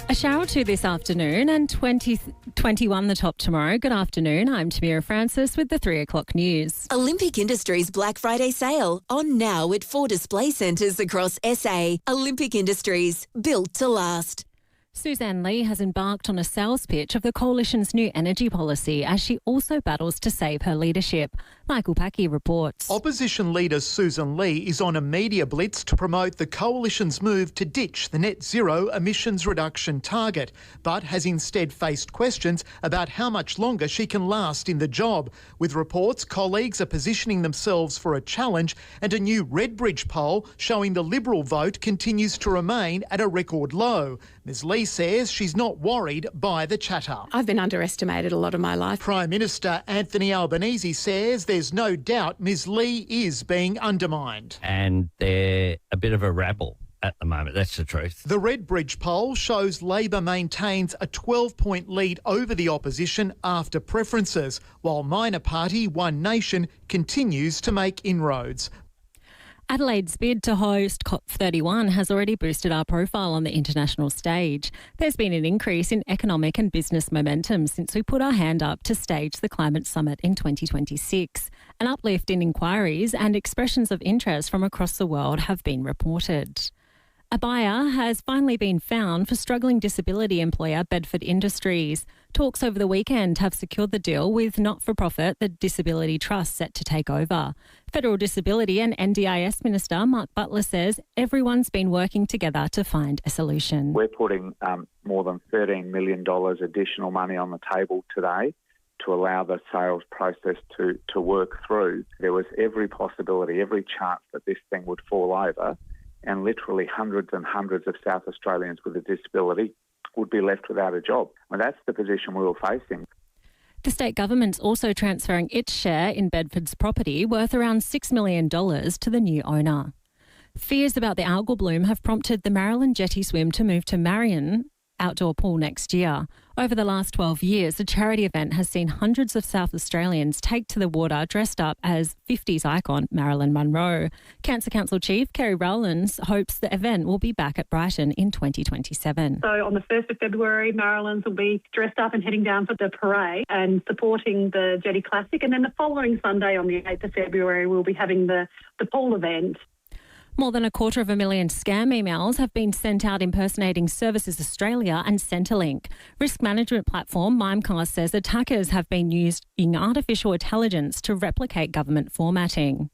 A shower or two this afternoon and 21 the top tomorrow. Good afternoon. I'm Tamira Francis with the 3 o'clock news. Olympic Industries Black Friday sale on now at 4 display centres across SA. Olympic Industries, built to last. Suzanne Lee has embarked on a sales pitch of the Coalition's new energy policy as she also battles to save her leadership. Michael Packy reports. Opposition leader Susan Lee is on a media blitz to promote the Coalition's move to ditch the net zero emissions reduction target, but has instead faced questions about how much longer she can last in the job. With reports, colleagues are positioning themselves for a challenge, and a new Redbridge poll showing the Liberal vote continues to remain at a record low. Ms Lee says she's not worried by the chatter. I've been underestimated a lot of my life. Prime Minister Anthony Albanese says there's no doubt Ms Lee is being undermined. And they're a bit of a rabble at the moment, that's the truth. The Redbridge poll shows Labor maintains a 12-point lead over the opposition after preferences, while minor party One Nation continues to make inroads. Adelaide's bid to host COP31 has already boosted our profile on the international stage. There's been an increase in economic and business momentum since we put our hand up to stage the climate summit in 2026. An uplift in inquiries and expressions of interest from across the world have been reported. A buyer has finally been found for struggling disability employer Bedford Industries. Talks over the weekend have secured the deal with not-for-profit the Disability Trust set to take over. Federal Disability and NDIS Minister Mark Butler says everyone's been working together to find a solution. We're putting more than $13 million additional money on the table today to allow the sales process to work through. There was every possibility, every chance that this thing would fall over, and literally hundreds and hundreds of South Australians with a disability would be left without a job. And that's the position we were facing. The state government's also transferring its share in Bedford's property worth around $6 million to the new owner. Fears about the algal bloom have prompted the Maryland Jetty Swim to move to Marion outdoor pool next year. Over the last 12 years, the charity event has seen hundreds of South Australians take to the water dressed up as 50s icon Marilyn Monroe. Cancer Council Chief Kerry Rowlands hopes the event will be back at Brighton in 2027. So on the 1st of February, Marilyns will be dressed up and heading down for the parade and supporting the Jetty Classic. And then the following Sunday on the 8th of February, we'll be having the pool event. More than 250,000 scam emails have been sent out impersonating Services Australia and Centrelink. Risk management platform Mimecast says attackers have been using artificial intelligence to replicate government formatting.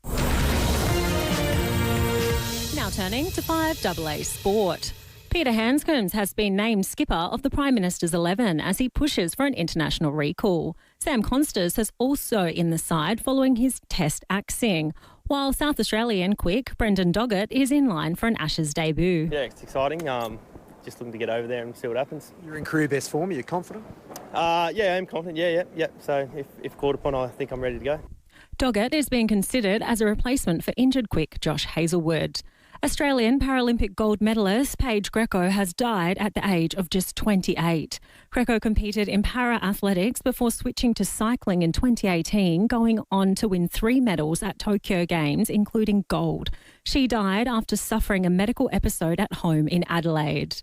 Now turning to 5AA Sport. Peter Handscombs has been named skipper of the Prime Minister's 11 as he pushes for an international recall. Sam Consters is also in the side following his test axing, while South Australian quick Brendan Doggett is in line for an Ashes debut. Yeah, it's exciting. Just looking to get over there and see what happens. You're in career best form. Are you confident? Yeah, I'm confident. Yeah. So if called upon, I think I'm ready to go. Doggett is being considered as a replacement for injured quick Josh Hazelwood. Australian Paralympic gold medalist Paige Greco has died at the age of just 28. Greco competed in para-athletics before switching to cycling in 2018, going on to win 3 medals at Tokyo Games, including gold. She died after suffering a medical episode at home in Adelaide.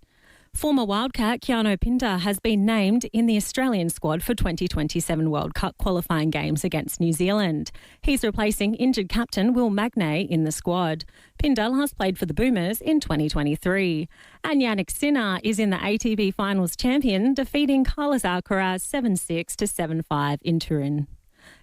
Former Wildcat Keanu Pinter has been named in the Australian squad for 2027 World Cup qualifying games against New Zealand. He's replacing injured captain Will Magnay in the squad. Pinter last played for the Boomers in 2023. And Yannick Sinner is in the ATP Finals champion, defeating Carlos Alcaraz 7-6 to 7-5 in Turin.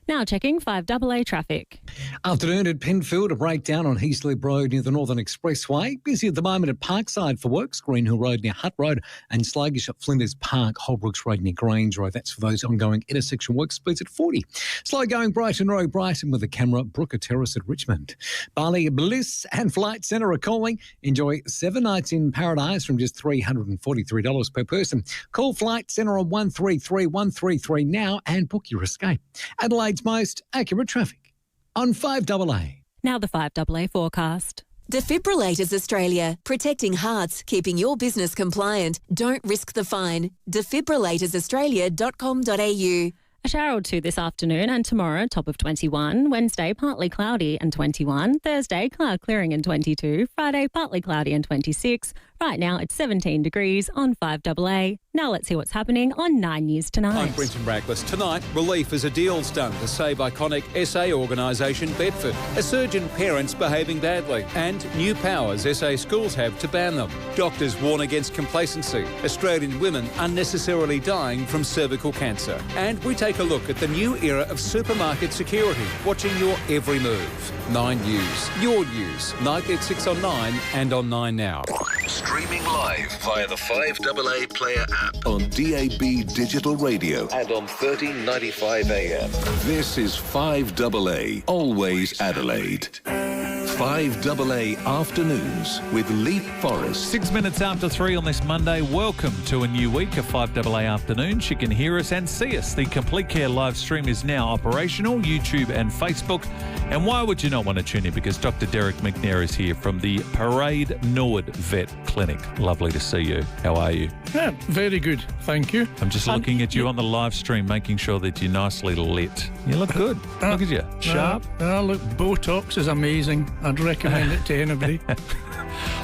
Now checking 5AA traffic. Afternoon at Penfield, a breakdown on Heaslip Road near the Northern Expressway. Busy at the moment at Parkside for works, Green Hill Road near Hutt Road, and sluggish at Flinders Park, Holbrooks Road near Grange Road. That's for those ongoing intersection work, speeds at 40. Slow going Brighton Road, Brighton with the camera, Brooker Terrace at Richmond. Bali Bliss and Flight Centre are calling. Enjoy 7 nights in paradise from just $343 per person. Call Flight Centre on 133 133 now and book your escape. Adelaide's most accurate traffic on 5AA. Now the 5AA forecast. Defibrillators Australia, protecting hearts, keeping your business compliant. Don't risk the fine. Defibrillatoraustralia.com.au. A shower or two this afternoon and tomorrow, top of 21. Wednesday, partly cloudy and 21. Thursday, cloud clearing and 22. Friday, partly cloudy and 26. Right now, it's 17 degrees on 5AA. Now let's see what's happening on 9 News Tonight. I'm Brenton Brackless. Tonight, relief as a deal's done to save iconic SA organisation Bedford. A surge in parents behaving badly and new powers SA schools have to ban them. Doctors warn against complacency. Australian women unnecessarily dying from cervical cancer. And we take a look at the new era of supermarket security, watching your every move. 9 News, your news. Nightly at 6 on 9 and on 9 Now. Streaming live via the 5AA Player app on DAB Digital Radio and on 1395 AM. This is 5AA, always Adelaide. 5AA Afternoons with Leith, Forrest. 6 minutes after 3 on this Monday. Welcome to a new week of 5AA Afternoons. You can hear us and see us. The Complete Care live stream is now operational, YouTube and Facebook. And why would you not want to tune in? Because Dr. Derek McNair is here from the Parade Norwood Vet Clinic. Lovely to see you. How are you? Yeah, very good. Thank you. I'm just looking at you on the live stream, making sure that you're nicely lit. You look good. Look at you. Sharp. Look, Botox is amazing. I'd recommend it to anybody.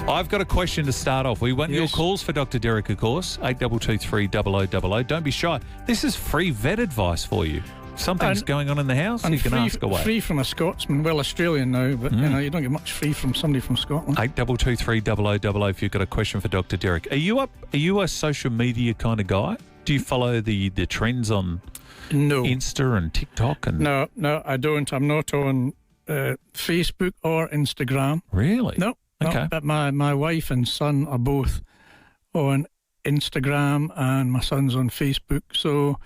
I've got a question to start off. We want your calls for Dr. Derek, of course. 8223 0000. Don't be shy. This is free vet advice for you. Something's going on in the house, you can ask away. Free from a Scotsman, well, Australian now, but you don't get much free from somebody from Scotland. 8223 0000 if you've got a question for Dr. Derek. Are you a social media kind of guy? Do you follow the trends on Insta and TikTok? And No, I don't. I'm not on Facebook or Instagram. Really? No. Okay. But my wife and son are both on Instagram and my son's on Facebook, so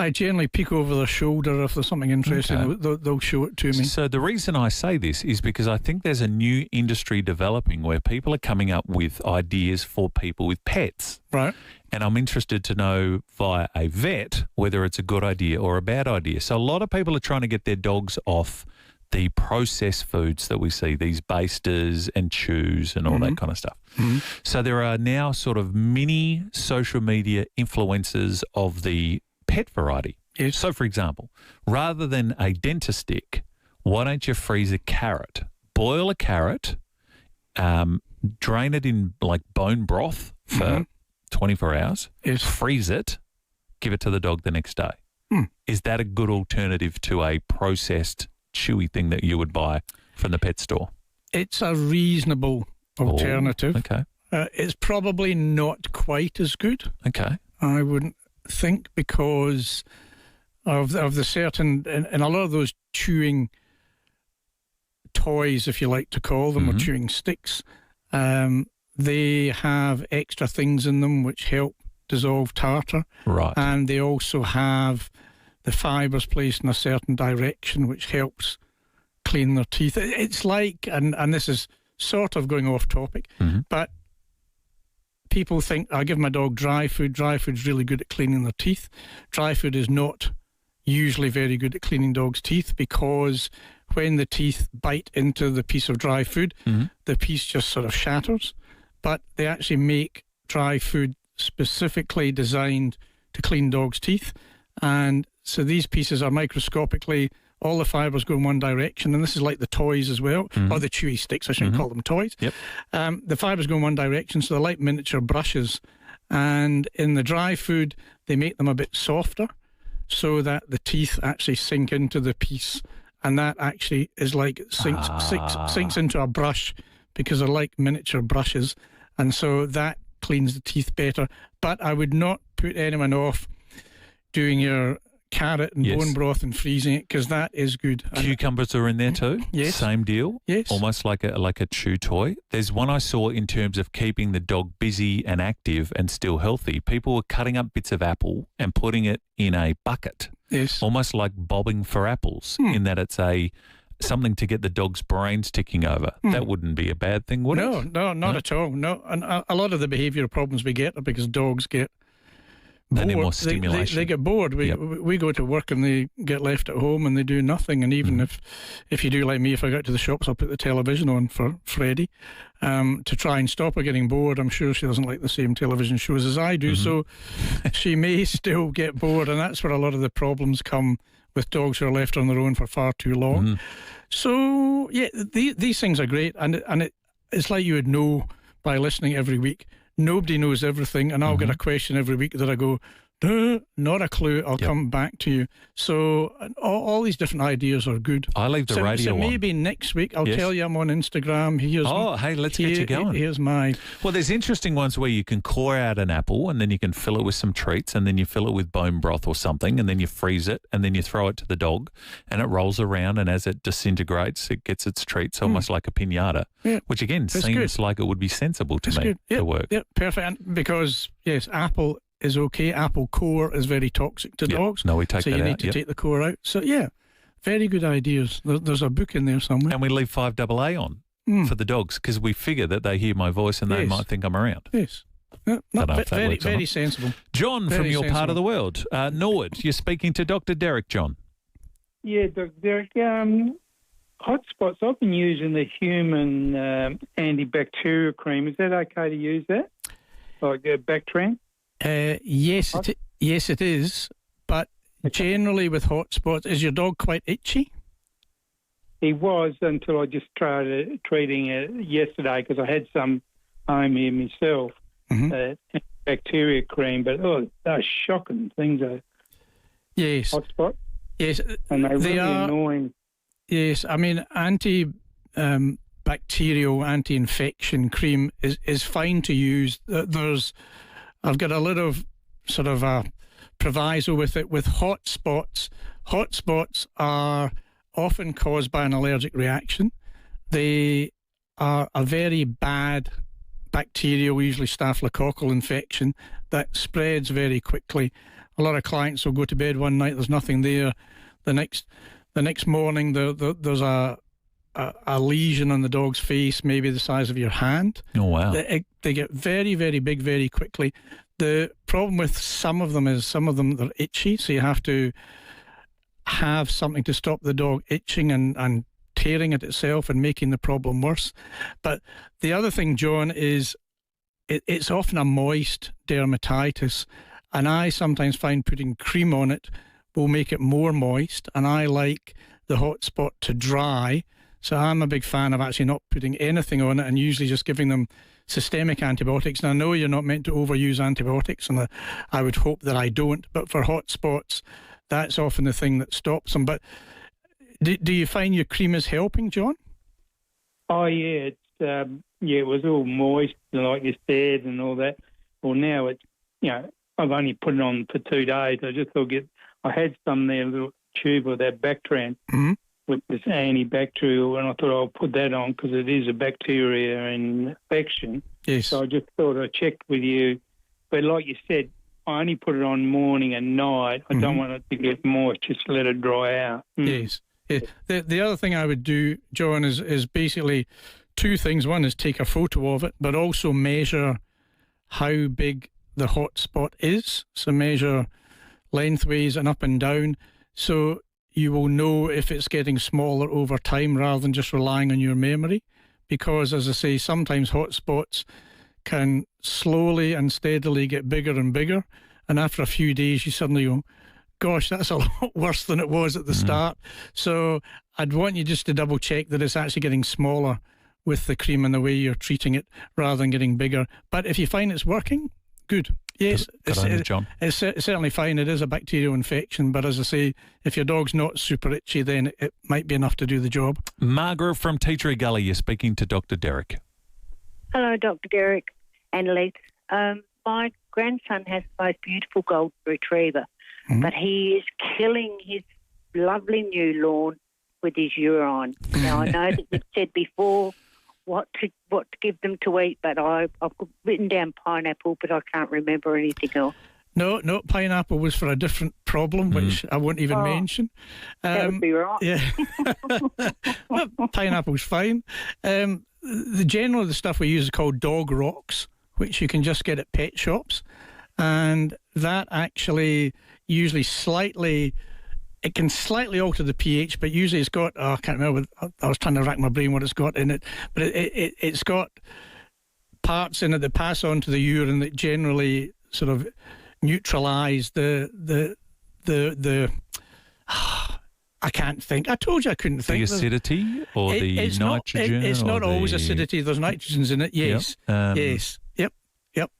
I generally peek over their shoulder if there's something interesting. They'll show it to me. So the reason I say this is because I think there's a new industry developing where people are coming up with ideas for people with pets. Right. And I'm interested to know via a vet whether it's a good idea or a bad idea. So a lot of people are trying to get their dogs off the processed foods that we see, these basters and chews and all that kind of stuff. So there are now sort of mini social media influencers of the pet variety. Yes. So, for example, rather than a dentist stick, why don't you freeze a carrot? Boil a carrot, drain it in like bone broth for 24 hours, freeze it, give it to the dog the next day. Is that a good alternative to a processed, chewy thing that you would buy from the pet store? It's a reasonable alternative. Okay. It's probably not quite as good. Okay. I wouldn't think, because of the certain, and a lot of those chewing toys, if you like to call them, or chewing sticks, they have extra things in them which help dissolve tartar. Right. And they also have the fibres placed in a certain direction which helps clean their teeth. It's like, and this is sort of going off topic, but people think, I give my dog dry food. Dry food's really good at cleaning their teeth. Dry food is not usually very good at cleaning dogs' teeth, because when the teeth bite into the piece of dry food, the piece just sort of shatters. But they actually make dry food specifically designed to clean dogs' teeth. And so these pieces are microscopically, all the fibres go in one direction, and this is like the toys as well, or the chewy sticks, I shouldn't call them toys. Yep. The fibres go in one direction, so they're like miniature brushes. And in the dry food, they make them a bit softer so that the teeth actually sink into the piece, and that actually is like sinks into a brush, because they're like miniature brushes, and so that cleans the teeth better. But I would not put anyone off doing your carrot and bone broth and freezing it, because that is good. Cucumbers are in there too. Yes. Same deal. Yes. Almost like a chew toy. There's one I saw in terms of keeping the dog busy and active and still healthy. People were cutting up bits of apple and putting it in a bucket. Yes. Almost like bobbing for apples, in that it's something to get the dog's brains ticking over. That wouldn't be a bad thing, would it? No, not at all. No, and a lot of the behavioural problems we get are because dogs get bored. They need more stimulation. They get bored. We go to work and they get left at home and they do nothing. And even if you do like me, if I go out to the shops, I'll put the television on for Freddie to try and stop her getting bored. I'm sure she doesn't like the same television shows as I do, so she may still get bored, and that's where a lot of the problems come with dogs who are left on their own for far too long. So yeah, these things are great, and it's like you would know by listening every week. Nobody knows everything, and I'll get a question every week that I go, duh, not a clue, I'll come back to you. So all these different ideas are good. I leave the radio on. So maybe next week I'll tell you I'm on Instagram. Hey, let's get you going. Here's my... Well, there's interesting ones where you can core out an apple and then you can fill it with some treats and then you fill it with bone broth or something and then you freeze it and then you throw it to the dog and it rolls around, and as it disintegrates, it gets its treats almost like a piñata, which again seems like it would be sensible to me to work. Yeah, perfect. And because, yes, apple is okay. Apple core is very toxic to dogs. No, we take that out. So you need to take the core out. So yeah, very good ideas. There's a book in there somewhere. And we leave FIVEAA on for the dogs because we figure that they hear my voice and they might think I'm around. Yes. Very sensible. John from your part of the world. Norwood, you're speaking to Dr. Derek, John. Yeah, Dr. Derek. Hotspots, I've been using the human antibacterial cream. Is that okay to use that? Like Bactran? Yes, it is. But generally with hot spots, is your dog quite itchy? He was until I just tried treating it yesterday because I had some home here myself, bacteria cream. But they're shocking things. Yes. Hot spot. Yes, and they're really annoying. Yes, I mean bacterial anti-infection cream is fine to use. I've got a little sort of a proviso with it. With hot spots are often caused by an allergic reaction. They are a very bad bacterial, usually staphylococcal infection that spreads very quickly. A lot of clients will go to bed one night, there's nothing there. The next morning there's a lesion on the dog's face, maybe the size of your hand. Oh, wow. They get very, very big very quickly. The problem with some of them is they're itchy, so you have to have something to stop the dog itching and tearing at itself and making the problem worse. But the other thing, John, is it's often a moist dermatitis, and I sometimes find putting cream on it will make it more moist, and I like the hot spot to dry. So I'm a big fan of actually not putting anything on it and usually just giving them systemic antibiotics. And I know you're not meant to overuse antibiotics, and I would hope that I don't, but for hot spots, that's often the thing that stops them. But do you find your cream is helping, John? Oh, yeah. It was all moist, like you said, and all that. Well, now it's, I've only put it on for 2 days. I just thought I had some there, a little tube of that Bactran with this antibacterial, and I thought I'll put that on because it is a bacteria infection. Yes. So I just thought I'd check with you. But like you said, I only put it on morning and night. I don't want it to get moist, just let it dry out. Yes. Yeah. The other thing I would do, John, is basically two things. One is take a photo of it, but also measure how big the hot spot is. So measure lengthways and up and down, so you will know if it's getting smaller over time rather than just relying on your memory. Because, as I say, sometimes hot spots can slowly and steadily get bigger and bigger, and after a few days you suddenly go, gosh, that's a lot worse than it was at the start. So I'd want you just to double check that it's actually getting smaller with the cream and the way you're treating it rather than getting bigger. But if you find it's working, good. Yes, it's certainly fine. It is a bacterial infection, but as I say, if your dog's not super itchy, then it might be enough to do the job. Margaret from Tea Tree Gully, you're speaking to Dr. Derek. Hello, Dr. Derek and Leith. My grandson has the most beautiful golden retriever, but he is killing his lovely new lawn with his urine. Now, I know that you've said before what to give them to eat, but I've written down pineapple, but I can't remember anything else. No, pineapple was for a different problem, which I won't even mention. That would be right. Yeah, well, pineapple's fine. The stuff we use is called dog rocks, which you can just get at pet shops, and that actually usually it can slightly alter the pH, but usually it's got, I can't remember, I was trying to rack my brain what it's got in it, but it's got parts in it that pass on to the urine that generally sort of neutralise the I can't think. I told you I couldn't think. The acidity or the nitrogen? It's not always acidity. There's nitrogens in it, yes. Yes. Yep.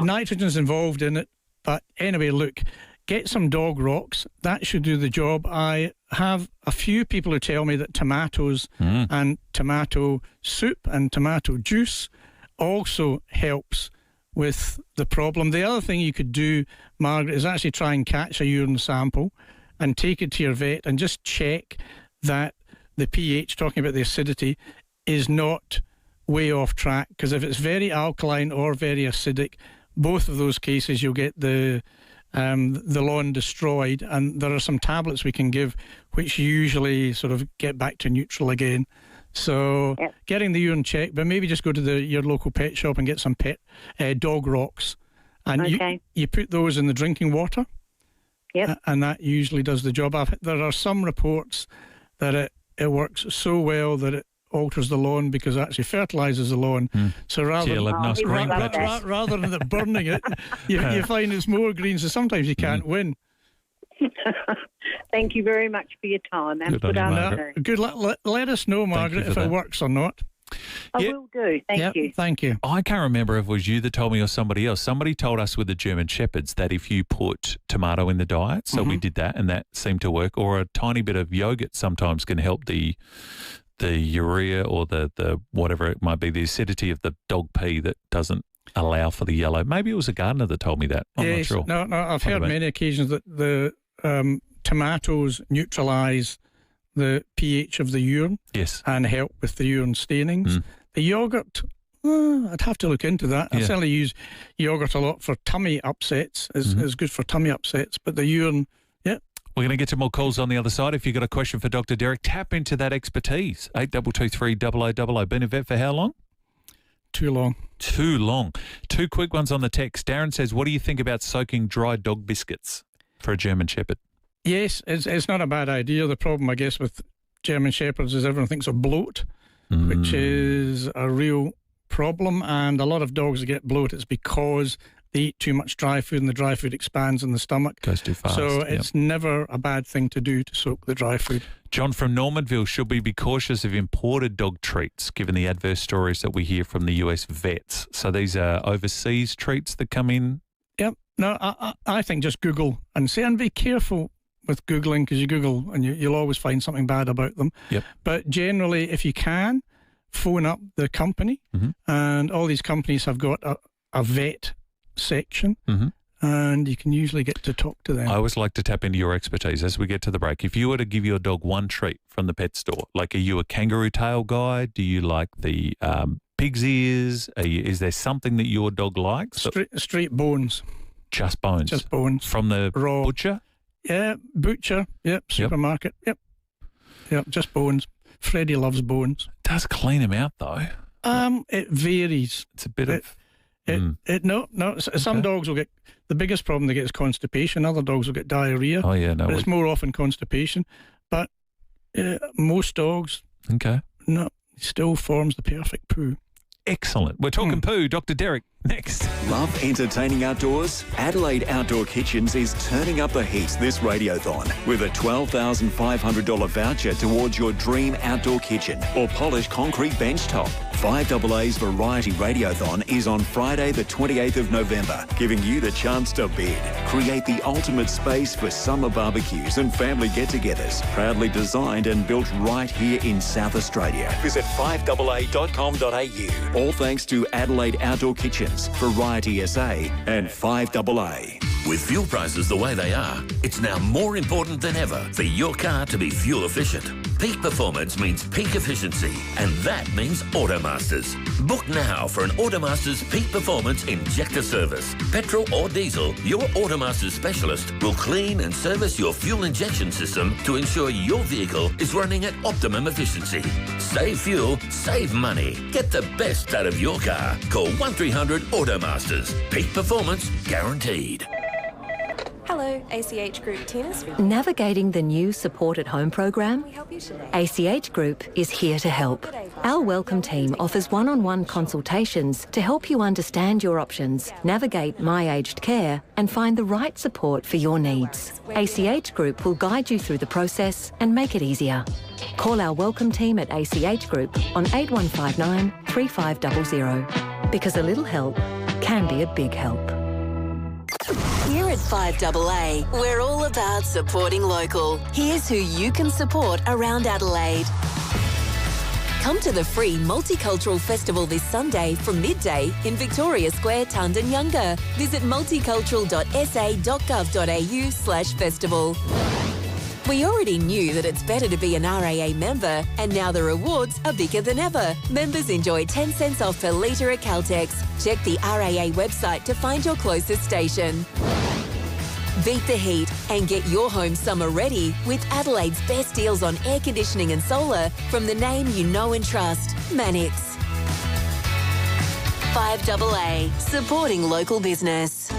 Nitrogen's involved in it. But anyway, look, get some dog rocks. That should do the job. I have a few people who tell me that tomatoes and tomato soup and tomato juice also helps with the problem. The other thing you could do, Margaret, is actually try and catch a urine sample and take it to your vet and just check that the pH, talking about the acidity, is not way off track. Because if it's very alkaline or very acidic, both of those cases you'll get the lawn destroyed. And there are some tablets we can give which usually sort of get back to neutral again. So getting the urine checked, but maybe just go to your local pet shop and get some dog rocks. And you put those in the drinking water. Yep. And that usually does the job. There are some reports that it works so well that it alters the lawn because it actually fertilises the lawn. So rather than it burning it, you find it's more green, so sometimes you can't win. Thank you very much for your time. And good afternoon. Good luck. Let us know, Margaret, if it works or not. I will do. Thank you. Thank you. I can't remember if it was you that told me or somebody else. Somebody told us with the German Shepherds that if you put tomato in the diet, so we did that and that seemed to work, or a tiny bit of yogurt sometimes can help the urea or the whatever it might be, the acidity of the dog pee that doesn't allow for the yellow. Maybe it was a gardener that told me that. I'm not sure. No, I've heard many occasions that the tomatoes neutralise the pH of the urine and help with the urine stainings. The yogurt, I'd have to look into that. I certainly use yogurt a lot for tummy upsets. It's good for tummy upsets, but the urine, We're going to get to more calls on the other side. If you've got a question for Dr. Derek, tap into that expertise. 8223 Been a vet for how long? Too long. Two quick ones on the text. Darren says, what do you think about soaking dry dog biscuits for a German Shepherd? Yes, it's not a bad idea. The problem, I guess, with German Shepherds is everyone thinks of bloat, which is a real problem. And a lot of dogs that get bloat, it's because they eat too much dry food and the dry food expands in the stomach. Goes too fast. So it's never a bad thing to do to soak the dry food. John from Normanville, should we be cautious of imported dog treats given the adverse stories that we hear from the US vets? So these are overseas treats that come in? Yep. No, I think just Google and say, and be careful with Googling, because you Google and you'll always find something bad about them. Yep. But generally, if you can, phone up the company, and all these companies have got a vet section, and you can usually get to talk to them. I always like to tap into your expertise as we get to the break. If you were to give your dog one treat from the pet store, like are you a kangaroo tail guy? Do you like the pig's ears? Is there something that your dog likes? Straight bones. Just bones? Just bones. From the raw butcher? Yeah, butcher. Yep, supermarket. Yep, just bones. Freddie loves bones. It does clean him out though. It varies. It's a bit of... Some dogs will get... The biggest problem they get is constipation. Other dogs will get diarrhea. Oh, yeah, no. But it's more often constipation. But most dogs... No, still forms the perfect poo. Excellent. We're talking poo. Dr. Derek, next. Love entertaining outdoors? Adelaide Outdoor Kitchens is turning up the heat this radiothon with a $12,500 voucher towards your dream outdoor kitchen or polished concrete bench top. FIVEAA's Variety Radiothon is on Friday the 28th of November, giving you the chance to bid. Create the ultimate space for summer barbecues and family get-togethers. Proudly designed and built right here in South Australia. Visit fiveaa.com.au. All thanks to Adelaide Outdoor Kitchens, Variety SA and FIVEAA. With fuel prices the way they are, it's now more important than ever for your car to be fuel efficient. Peak performance means peak efficiency, and that means Automasters. Book now for an Automasters Peak Performance Injector service. Petrol or diesel, your Automasters specialist will clean and service your fuel injection system to ensure your vehicle is running at optimum efficiency. Save fuel, save money. Get the best out of your car. Call 1300 Automasters. Peak performance guaranteed. Hello, ACH Group, Tina speaking. Navigating the new Support at Home program? ACH Group is here to help. Our welcome team offers one-on-one consultations to help you understand your options, navigate My Aged Care and find the right support for your needs. ACH Group will guide you through the process and make it easier. Call our welcome team at ACH Group on 8159 3500 because a little help can be a big help. Here at FIVEAA, we're all about supporting local. Here's who you can support around Adelaide. Come to the free Multicultural Festival this Sunday from midday in Victoria Square, Tundanyunga. Visit multicultural.sa.gov.au/festival. We already knew that it's better to be an RAA member, and now the rewards are bigger than ever. Members enjoy 10 cents off per litre at Caltex. Check the RAA website to find your closest station. Beat the heat and get your home summer ready with Adelaide's best deals on air conditioning and solar from the name you know and trust, Mannix. FIVEAA, supporting local business.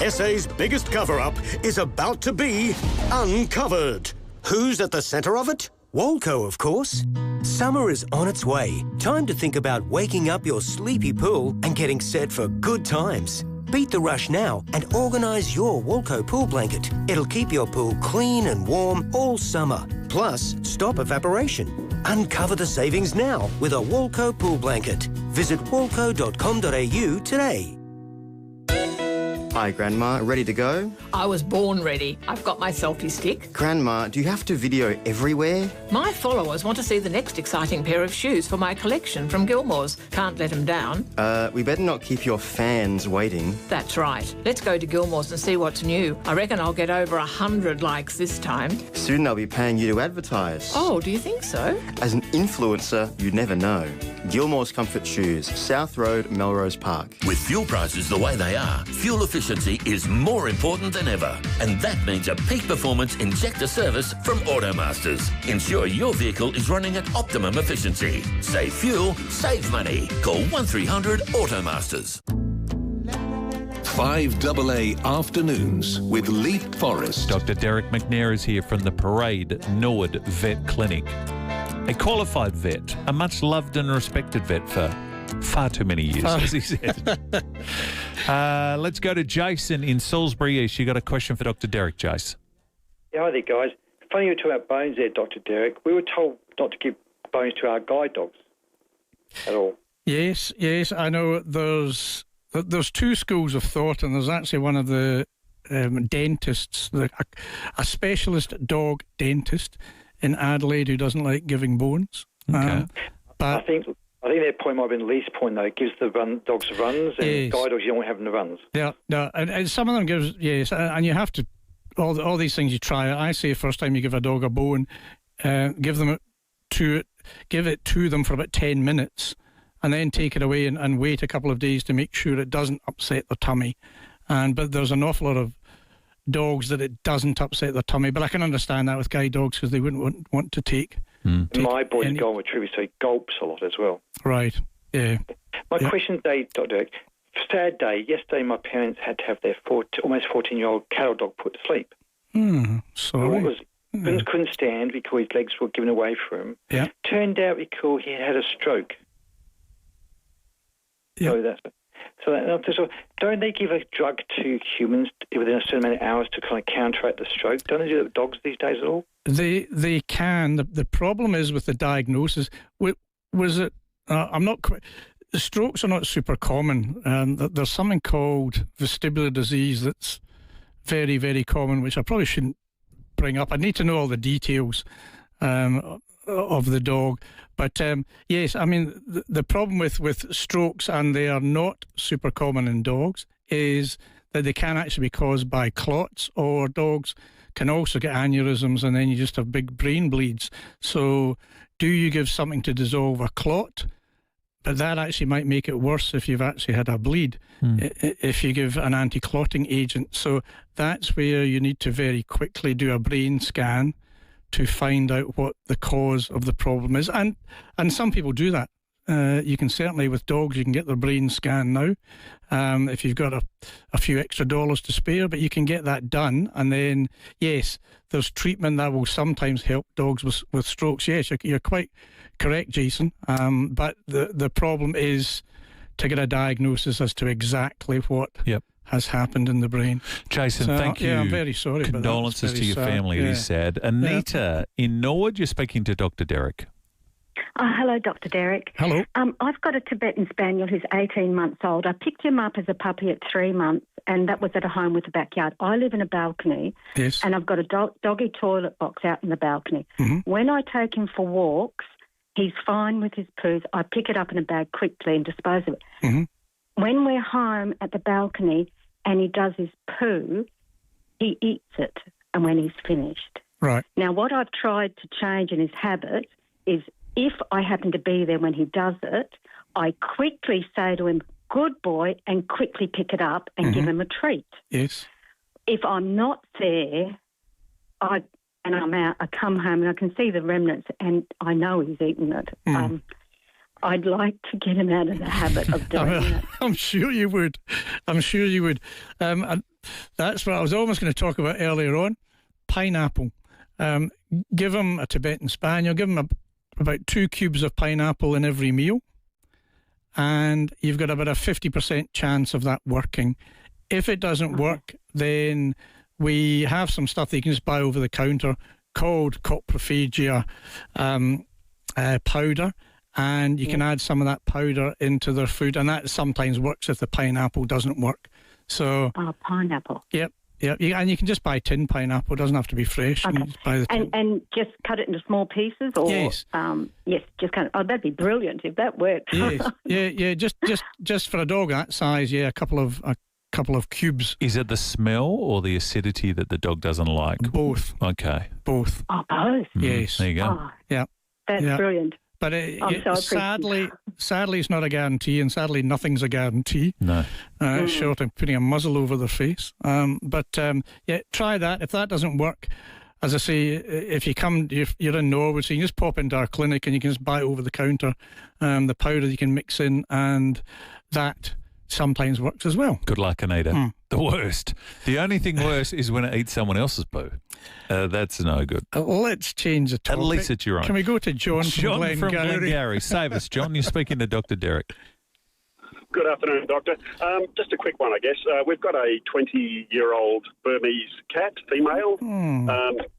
SA's biggest cover-up is about to be uncovered. Who's at the centre of it? Walco, of course. Summer is on its way. Time to think about waking up your sleepy pool and getting set for good times. Beat the rush now and organise your Walco pool blanket. It'll keep your pool clean and warm all summer. Plus, stop evaporation. Uncover the savings now with a Walco pool blanket. Visit walco.com.au today. Hi, Grandma. Ready to go? I was born ready. I've got my selfie stick. Grandma, do you have to video everywhere? My followers want to see the next exciting pair of shoes for my collection from Gilmore's. Can't let them down. We better not keep your fans waiting. That's right. Let's go to Gilmore's and see what's new. I reckon I'll get over 100 likes this time. Soon they'll be paying you to advertise. Oh, do you think so? As an influencer, you never know. Gilmore's Comfort Shoes, South Road, Melrose Park. With fuel prices the way they are, fuel efficiency is more important than ever. And that means a peak performance injector service from Automasters. Ensure your vehicle is running at optimum efficiency. Save fuel, save money. Call 1300 Automasters. 5AA Afternoons with Leith, Forrest. Dr. Derek McNair is here from the Parade Norwood Vet Clinic. A qualified vet, a much loved and respected vet for far too many years, as he said. Let's go to Jason in Salisbury East. You got a question for Dr. Derek, Jace? Yeah, hi there, guys. Funny you were talking about bones there, Dr. Derek. We were told not to give bones to our guide dogs at all. Yes, I know there's two schools of thought, and there's actually one of the dentists, a specialist dog dentist in Adelaide who doesn't like giving bones. Okay. But I think their point might have been Leith's point, though. It gives the dogs runs, and yes. guide dogs, you don't want to have them the runs. Yeah, no, and some of them gives, yes, and you have to, all these things you try. I say first time you give a dog a bone, give it to them for about 10 minutes, and then take it away and wait a couple of days to make sure it doesn't upset their tummy. But there's an awful lot of dogs that it doesn't upset their tummy, but I can understand that with guide dogs because they wouldn't want to take my boy's golden retriever, so he gulps a lot as well. Right, yeah. My question today, Dr. Derek, sad day. Yesterday my parents had to have their almost 14-year-old cattle dog put to sleep. Sorry. Couldn't stand because his legs were given away for him. Yeah. Turned out because he had a stroke. Yeah. So don't they give a drug to humans within a certain amount of hours to kind of counteract the stroke? Don't they do that with dogs these days at all? They can. The problem is with the diagnosis. Was it? I'm not quite. Strokes are not super common. There's something called vestibular disease that's very, very common, which I probably shouldn't bring up. I need to know all the details of the dog. But yes, I mean, the problem with strokes, and they are not super common in dogs, is that they can actually be caused by clots, or dogs can also get aneurysms, and then you just have big brain bleeds. So do you give something to dissolve a clot? But that actually might make it worse if you've actually had a bleed, if you give an anti-clotting agent. So that's where you need to very quickly do a brain scan to find out what the cause of the problem is. And some people do that. You can certainly, with dogs, you can get their brain scan now if you've got a few extra dollars to spare, but you can get that done. And then, yes, there's treatment that will sometimes help dogs with strokes. Yes, you're quite correct, Jason. But the problem is to get a diagnosis as to exactly what has happened in the brain. Jason, thank you. Yeah, I'm very sorry. Condolences to your family. It is sad. Anita, in Norwood, you're speaking to Dr. Derek. Hello, Dr. Derek. Hello. I've got a Tibetan Spaniel who's 18 months old. I picked him up as a puppy at 3 months, and that was at a home with a backyard. I live in a balcony, and I've got a doggy toilet box out in the balcony. When I take him for walks, he's fine with his poos. I pick it up in a bag quickly and dispose of it. When we're home at the balcony and he does his poo, he eats it, and when he's finished. Right. Now, what I've tried to change in his habit is, if I happen to be there when he does it, I quickly say to him, good boy, and quickly pick it up and give him a treat. Yes. If I'm not there, I'm out, I come home and I can see the remnants and I know he's eaten it. I'd like to get him out of the habit of doing that. I'm sure you would. And that's what I was almost going to talk about earlier on. Pineapple. Give him a Tibetan Spaniel, give him about 2 cubes of pineapple in every meal, and you've got about a 50% chance of that working. If it doesn't work, then we have some stuff that you can just buy over the counter called coprophagia powder, and you can add some of that powder into their food, and that sometimes works if the pineapple doesn't work. So pineapple. Yep. Yeah, and you can just buy tin pineapple. It doesn't have to be fresh. Okay. You just buy the tin. And just cut it into small pieces, or yes, just kind of. Oh, that'd be brilliant if that worked. Yes, yeah. Just for a dog that size, a couple of cubes. Is it the smell or the acidity that the dog doesn't like? Both. Okay. Both. Oh, both. Yes. There you go. Oh, yeah. That's brilliant. But sadly, it's not a guarantee, and sadly, nothing's a guarantee. No. Short of putting a muzzle over their face. But try that. If that doesn't work, as I say, if you come, you're in Norwood, so you can just pop into our clinic and you can just buy it over the counter. The powder you can mix in, and that sometimes works as well. Good luck, Anita. The worst. The only thing worse is when it eats someone else's poo. That's no good. Let's change the topic. At least it's your own. Can we go to John from Glengarry? Save us, John. You're speaking to Dr. Derek. Good afternoon, Doctor. Just a quick one, I guess. We've got a 20-year-old Burmese cat, female.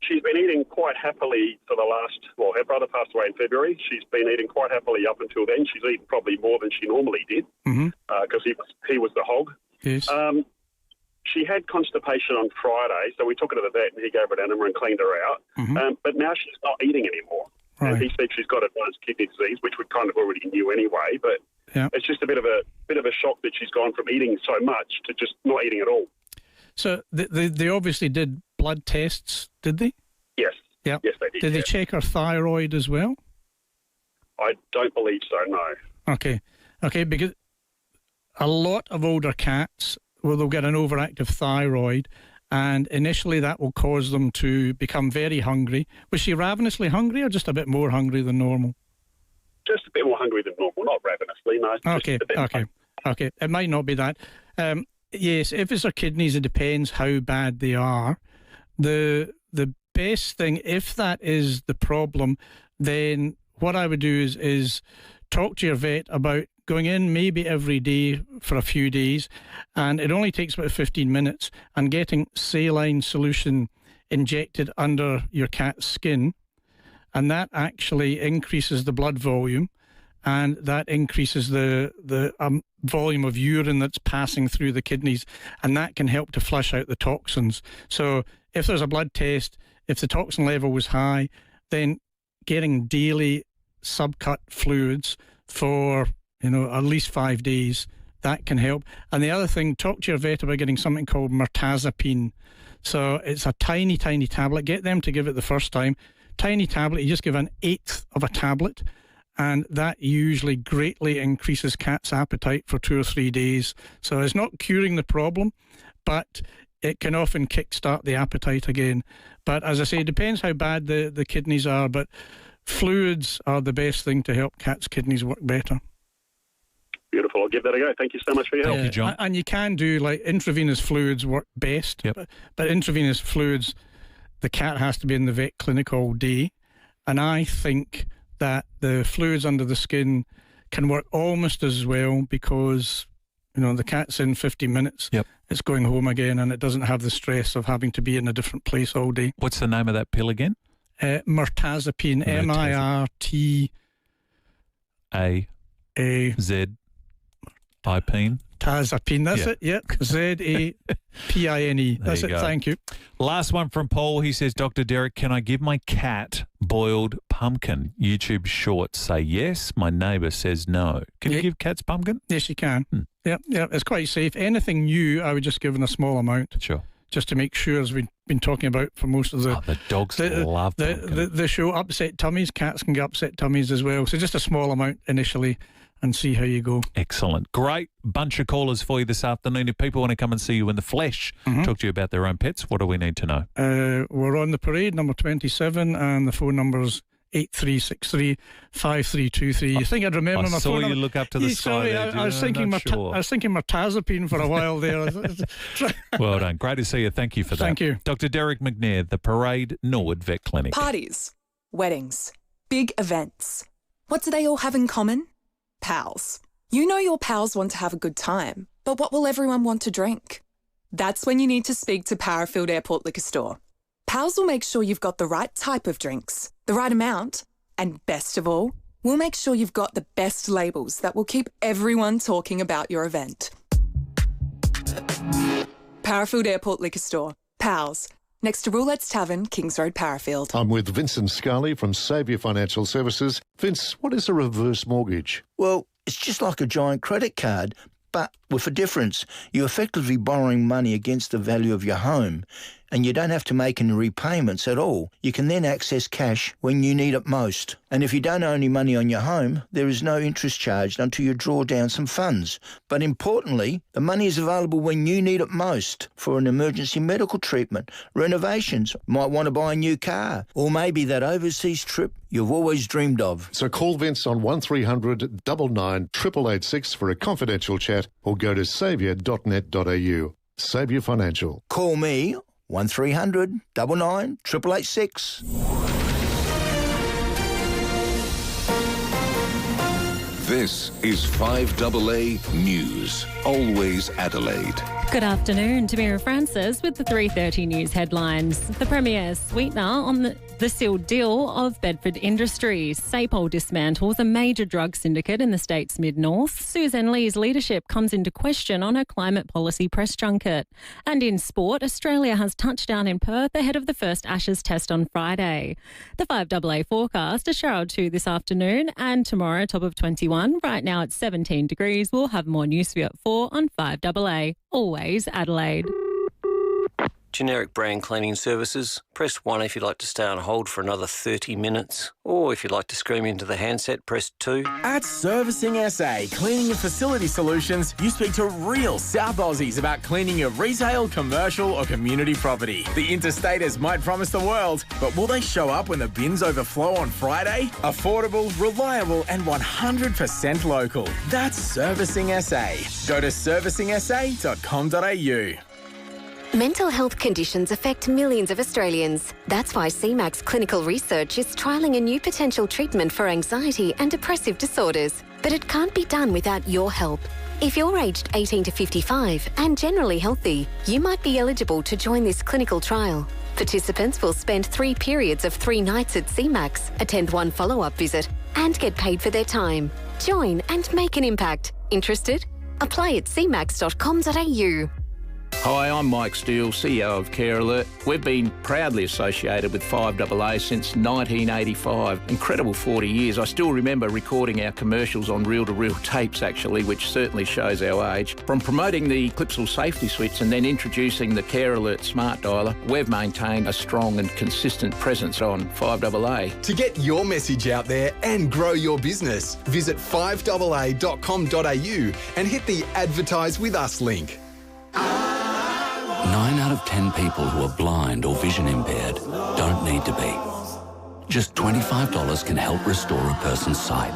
She's been eating quite happily for the last, her brother passed away in February. She's been eating quite happily up until then. She's eaten probably more than she normally did because he was the hog. Yes. She had constipation on Friday, so we took her to the vet and he gave her an enema and cleaned her out. But now she's not eating anymore. Right. And he said she's got advanced kidney disease, which we kind of already knew anyway, but it's just a bit of a shock that she's gone from eating so much to just not eating at all. So they obviously did blood tests, did they? Yes. Yeah. Yes, they did. Did they check her thyroid as well? I don't believe so, no. Okay, because a lot of older cats, they'll get an overactive thyroid, and initially that will cause them to become very hungry. Was she ravenously hungry or just a bit more hungry than normal? Just a bit more hungry than normal, not ravenously, no. Okay. It might not be that. Yes, if it's her kidneys, it depends how bad they are. The best thing, if that is the problem, then what I would do is talk to your vet about going in maybe every day for a few days, and it only takes about 15 minutes, and getting saline solution injected under your cat's skin, and that actually increases the blood volume, and that increases the volume of urine that's passing through the kidneys, and that can help to flush out the toxins. So if there's a blood test, if the toxin level was high, then getting daily subcut fluids for at least 5 days, that can help. And the other thing, talk to your vet about getting something called mirtazapine. So it's a tiny, tiny tablet. Get them to give it the first time. Tiny tablet, you just give 1/8 of a tablet, and that usually greatly increases cats' appetite for 2 or 3 days. So it's not curing the problem, but it can often kickstart the appetite again. But as I say, it depends how bad the kidneys are, but fluids are the best thing to help cats' kidneys work better. Beautiful. I'll give that a go. Thank you so much for your help. Thank you, John. And you can do, like, intravenous fluids work best, but intravenous fluids, the cat has to be in the vet clinic all day. And I think that the fluids under the skin can work almost as well because, you know, the cat's in 50 minutes, it's going home again, and it doesn't have the stress of having to be in a different place all day. What's the name of that pill again? Mirtazapine, MIRTAZIPine. Tazapine, that's it, ZAPINE. That's it, thank you. Last one from Paul. He says, Dr. Derek, can I give my cat boiled pumpkin? YouTube shorts say yes. My neighbour says no. Can you give cats pumpkin? Yes, you can. Yeah, it's quite safe. Anything new, I would just give in a small amount. Sure. Just to make sure, as we've been talking about for most of the... the dogs love pumpkin. The show, upset tummies. Cats can get upset tummies as well. So just a small amount initially and see how you go. Excellent. Great bunch of callers for you this afternoon. If people want to come and see you in the flesh, talk to you about their own pets, what do we need to know? We're on the parade, number 27, and the phone number's 8363-5323. You think I'd remember my phone number? I saw you look up to the sky. I was thinking mirtazapine for a while there. Well done. Great to see you. Thank you for that. Thank you. Dr. Derek McNair, the Parade Norwood Vet Clinic. Parties, weddings, big events. What do they all have in common? Pals. You know your pals want to have a good time, but what will everyone want to drink? That's when you need to speak to Parafield Airport Liquor Store. Pals will make sure you've got the right type of drinks, the right amount, and best of all, we'll make sure you've got the best labels that will keep everyone talking about your event. Parafield Airport Liquor Store. Pals. Next to Roulette's Tavern, Kings Road, Parafield. I'm with Vincent Scully from FIVEAA Financial Services. Vince, what is a reverse mortgage? Well, it's just like a giant credit card, but with a difference. You're effectively borrowing money against the value of your home, and you don't have to make any repayments at all. You can then access cash when you need it most. And if you don't owe any money on your home, there is no interest charged until you draw down some funds. But importantly, the money is available when you need it most for an emergency medical treatment, renovations, might want to buy a new car, or maybe that overseas trip you've always dreamed of. So call Vince on 1300 99 886 for a confidential chat, or go to saviour.net.au. FIVEAA Financial. Call me 1300 99 886. This is 5AA News, always Adelaide. Good afternoon, Tamira Francis with the 3:30 news headlines. The Premier's sweetener on the sealed deal of Bedford Industries. Sapol dismantles a major drug syndicate in the state's mid-north. Suzanne Lee's leadership comes into question on her climate policy press junket. And in sport, Australia has touchdown in Perth ahead of the first Ashes test on Friday. The 5AA forecast, a shower or two this afternoon and tomorrow, top of 21. Right now it's 17 degrees. We'll have more news for you at 4 on 5AA. Always Adelaide. Generic brand cleaning services. Press 1 if you'd like to stay on hold for another 30 minutes. Or if you'd like to scream into the handset, press 2. At Servicing SA, Cleaning and Facility Solutions, you speak to real South Aussies about cleaning your retail, commercial or community property. The interstaters might promise the world, but will they show up when the bins overflow on Friday? Affordable, reliable and 100% local. That's Servicing SA. Go to servicingsa.com.au. Mental health conditions affect millions of Australians. That's why CMAX Clinical Research is trialling a new potential treatment for anxiety and depressive disorders. But it can't be done without your help. If you're aged 18 to 55 and generally healthy, you might be eligible to join this clinical trial. Participants will spend 3 periods of 3 nights at CMAX, attend 1 follow-up visit, and get paid for their time. Join and make an impact. Interested? Apply at cmax.com.au. Hi, I'm Mike Steele, CEO of Care Alert. We've been proudly associated with 5AA since 1985. Incredible 40 years. I still remember recording our commercials on reel-to-reel tapes, actually, which certainly shows our age. From promoting the Clipsal safety switch and then introducing the Care Alert smart dialer, we've maintained a strong and consistent presence on 5AA. To get your message out there and grow your business, visit 5AA.com.au and hit the Advertise With Us link. 9 out of 10 people who are blind or vision impaired don't need to be. Just $25 can help restore a person's sight.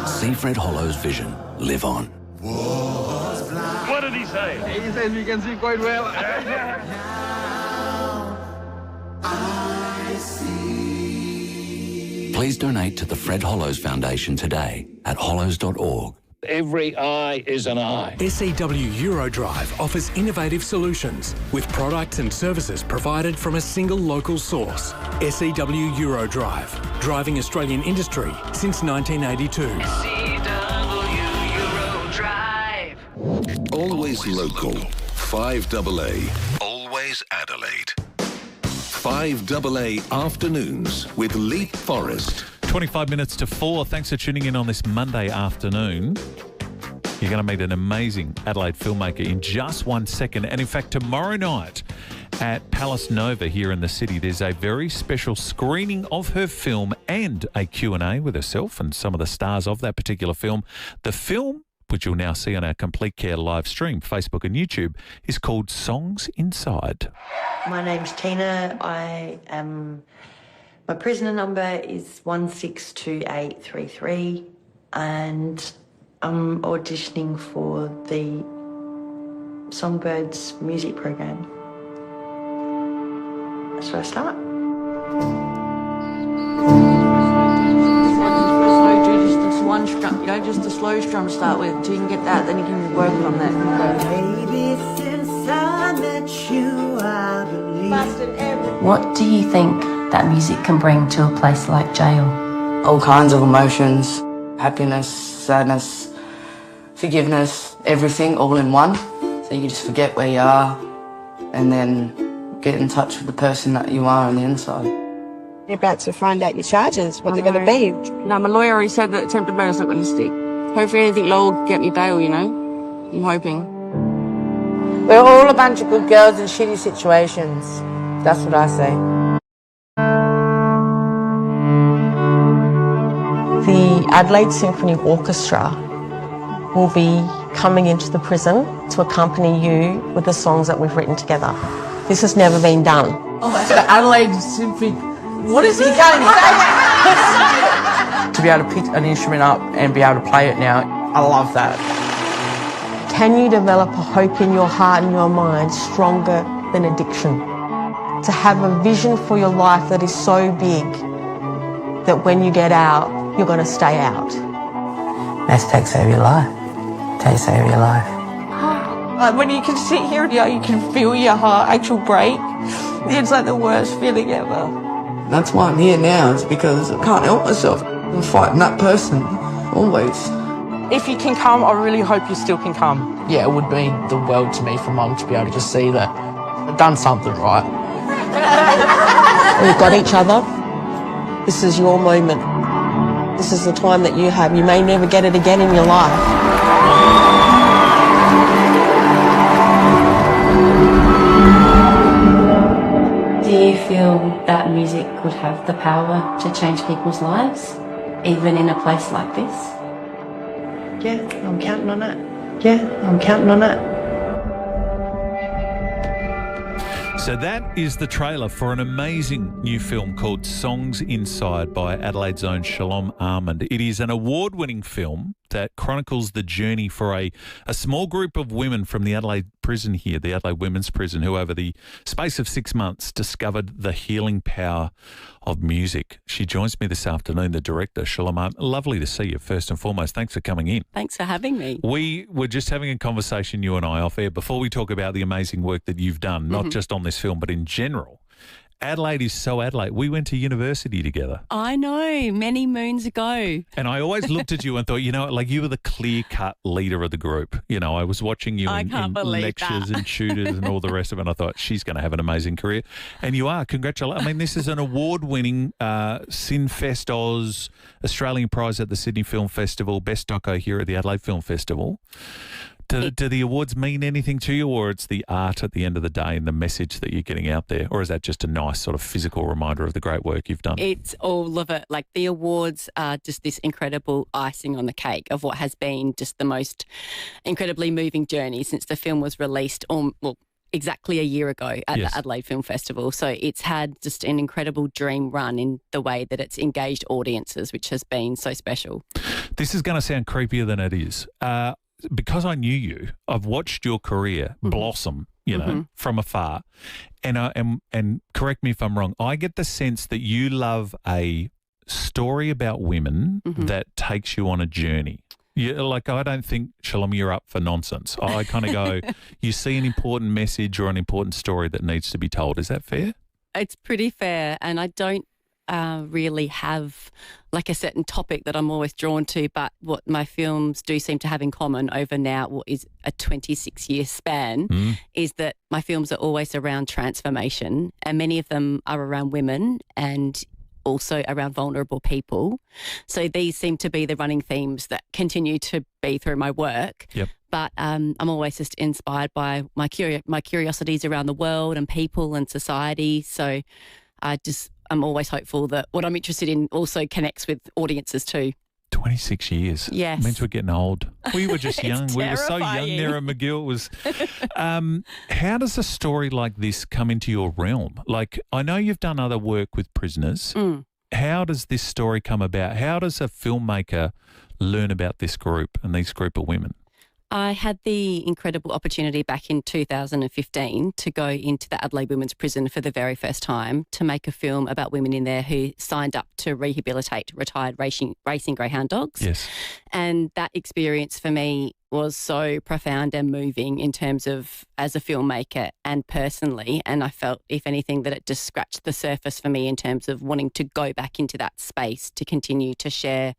See Fred Hollow's vision live on. What did he say? He says we can see quite well. Please donate to the Fred Hollows Foundation today at hollows.org. Every eye is an eye. SEW Eurodrive offers innovative solutions with products and services provided from a single local source. SEW Eurodrive, driving Australian industry since 1982. Always local. 5AA. Always Adelaide. 5AA Afternoons with Leith, Forrest. 25 minutes to 4. Thanks for tuning in on this Monday afternoon. You're going to meet an amazing Adelaide filmmaker in just 1 second. And in fact, tomorrow night at Palace Nova here in the city, there's a very special screening of her film and a Q&A with herself and some of the stars of that particular film. The film, which you'll now see on our Complete Care live stream, Facebook and YouTube, is called Songs Inside. My name's Tina. My prisoner number is 162833 and I'm auditioning for the Songbirds music program. Should I start? Just one strum, just a slow strum to start with. Till you can get that, then you can work on that. Maybe it's inside that you I believe. What do you think that music can bring to a place like jail? All kinds of emotions, happiness, sadness, forgiveness, everything all in one. So you can just forget where you are and then get in touch with the person that you are on the inside. You're about to find out your charges, what they're going to be. No, my lawyer already said that attempted murder's not going to stick. Hopefully anything law will get me bail, I'm hoping. We're all a bunch of good girls in shitty situations. That's what I say. The Adelaide Symphony Orchestra will be coming into the prison to accompany you with the songs that we've written together. This has never been done. Oh, the Adelaide Symphony. What is he going to say? To be able to pick an instrument up and be able to play it now, I love that. Can you develop a hope in your heart and your mind stronger than addiction? To have a vision for your life that is so big that when you get out, you're going to stay out. Meth takes over your life. Takes over your life. When you can sit here and you can feel your heart actual break, it's like the worst feeling ever. That's why I'm here now, is because I can't help myself. I'm fighting that person, always. If you can come, I really hope you still can come. Yeah, it would mean the world to me for Mum to be able to just see that I've done something right. We've got each other. This is your moment. This is the time that you have. You may never get it again in your life. Do you feel that music could have the power to change people's lives, even in a place like this? Yeah, I'm counting on it. Yeah, I'm counting on it. So that is the trailer for an amazing new film called Songs Inside by Adelaide's own Shalom Armand. It is an award-winning film that chronicles the journey for a small group of women from the Adelaide prison here, the Adelaide Women's Prison, who over the space of 6 months discovered the healing power of music. She joins me this afternoon, the director, Shalom Armand. Lovely to see you, first and foremost. Thanks for coming in. Thanks for having me. We were just having a conversation, you and I, off air, before we talk about the amazing work that you've done, not just on this film, but in general. Adelaide is so Adelaide. We went to university together. I know, many moons ago. And I always looked at you and thought, like you were the clear-cut leader of the group. I was watching you in lectures and tutors and all the rest of it, and I thought, she's going to have an amazing career. And you are. Congratulations. I mean, this is an award-winning SynFest Oz Australian Prize at the Sydney Film Festival, Best Doco here at the Adelaide Film Festival. Do the awards mean anything to you, or it's the art at the end of the day and the message that you're getting out there, or is that just a nice sort of physical reminder of the great work you've done? It's all of it. Like, the awards are just this incredible icing on the cake of what has been just the most incredibly moving journey since the film was released exactly a year ago at the Adelaide Film Festival. So it's had just an incredible dream run in the way that it's engaged audiences, which has been so special. This is going to sound creepier than it is. Because I knew you, I've watched your career blossom, from afar. And correct me if I'm wrong, I get the sense that you love a story about women that takes you on a journey. I don't think, Shalom, you're up for nonsense. I kind of go, you see an important message or an important story that needs to be told. Is that fair? It's pretty fair, and I don't really have like a certain topic that I'm always drawn to, but what my films do seem to have in common over now what is a 26-year span is that my films are always around transformation, and many of them are around women and also around vulnerable people. So these seem to be the running themes that continue to be through my work. Yep. But I'm always just inspired by my curiosities around the world and people and society. So I'm always hopeful that what I'm interested in also connects with audiences too. 26 years. Yes. It means we're getting old. We were just young. We were so young there at McGill. It was. How does a story like this come into your realm? Like, I know you've done other work with prisoners. How does this story come about? How does a filmmaker learn about this group and these group of women? I had the incredible opportunity back in 2015 to go into the Adelaide Women's Prison for the very first time to make a film about women in there who signed up to rehabilitate retired racing greyhound dogs. Yes. And that experience for me was so profound and moving in terms of as a filmmaker and personally. And I felt, if anything, that it just scratched the surface for me in terms of wanting to go back into that space to continue to share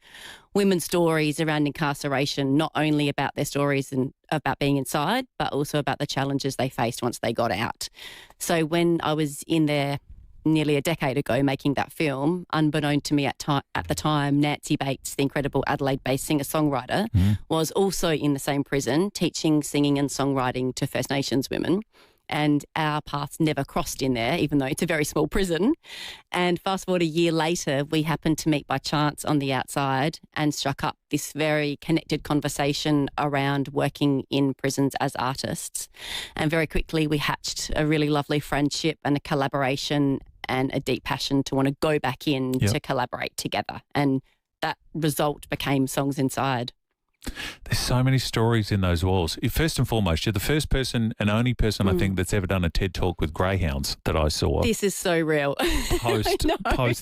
women's stories around incarceration, not only about their stories and about being inside, but also about the challenges they faced once they got out. So when I was in there nearly a decade ago making that film, unbeknown to me at the time, Nancy Bates, the incredible Adelaide-based singer-songwriter, was also in the same prison teaching singing and songwriting to First Nations women. And our paths never crossed in there, even though it's a very small prison. And fast forward a year later, we happened to meet by chance on the outside and struck up this very connected conversation around working in prisons as artists. And very quickly we hatched a really lovely friendship and a collaboration and a deep passion to want to go back in to collaborate together. And that result became Songs Inside. There's so many stories in those walls. First and foremost, you're the first person and only person I think that's ever done a TED Talk with greyhounds that I saw. This is so real. Post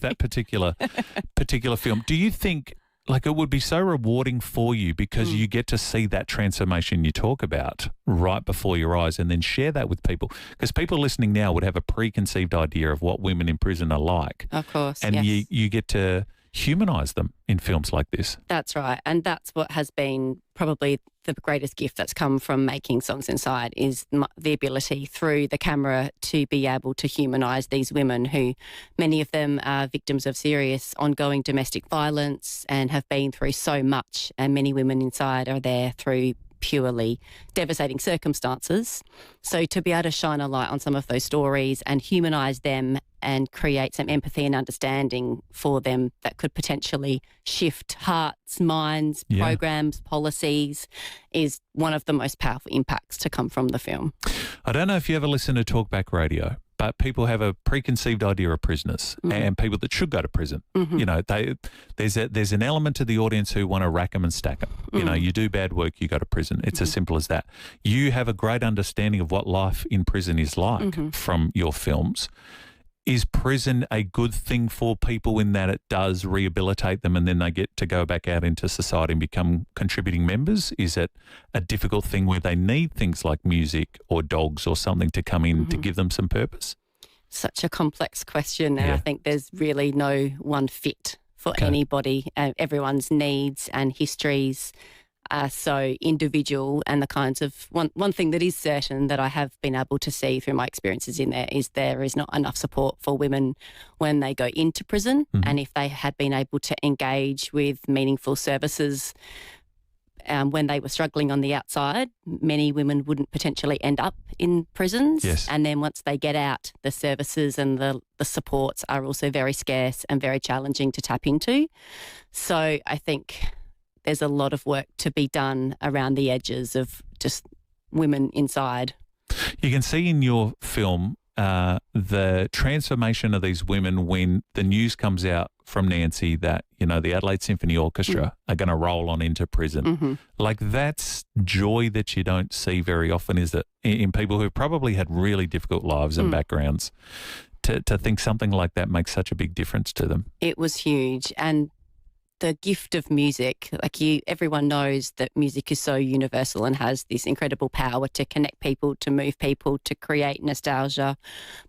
that particular film. Do you think it would be so rewarding for you because you get to see that transformation you talk about right before your eyes and then share that with people? Because people listening now would have a preconceived idea of what women in prison are like. Of course, and yes. you get to humanise them in films like this. That's right. And that's what has been probably the greatest gift that's come from making Songs Inside is the ability through the camera to be able to humanise these women who, many of them are victims of serious ongoing domestic violence and have been through so much, and many women inside are there through purely devastating circumstances. So to be able to shine a light on some of those stories and humanise them and create some empathy and understanding for them that could potentially shift hearts, minds, programs, policies is one of the most powerful impacts to come from the film. I don't know if you ever listen to Talkback Radio, but people have a preconceived idea of prisoners and people that should go to prison. You know, there's an element to the audience who want to rack them and stack them. You know, you do bad work, you go to prison. It's as simple as that. You have a great understanding of what life in prison is like from your films. Is prison a good thing for people in that it does rehabilitate them and then they get to go back out into society and become contributing members? Is it a difficult thing where they need things like music or dogs or something to come in to give them some purpose? such a complex question, and I think there's really no one fit for anybody. Everyone's needs and histories are so individual, and the kinds of one thing that is certain that I have been able to see through my experiences in there is not enough support for women when they go into prison. And if they had been able to engage with meaningful services when they were struggling on the outside, many women wouldn't potentially end up in prisons. Yes. And then once they get out, the services and the supports are also very scarce and very challenging to tap into. So I think there's a lot of work to be done around the edges of just women inside. You can see in your film the transformation of these women when the news comes out from Nancy that, you know, the Adelaide Symphony Orchestra are going to roll on into prison. Like, that's joy that you don't see very often, is it? In people who probably had really difficult lives and backgrounds, to think something like that makes such a big difference to them. It was huge. And the gift of music, everyone knows that music is so universal and has this incredible power to connect people, to move people, to create nostalgia,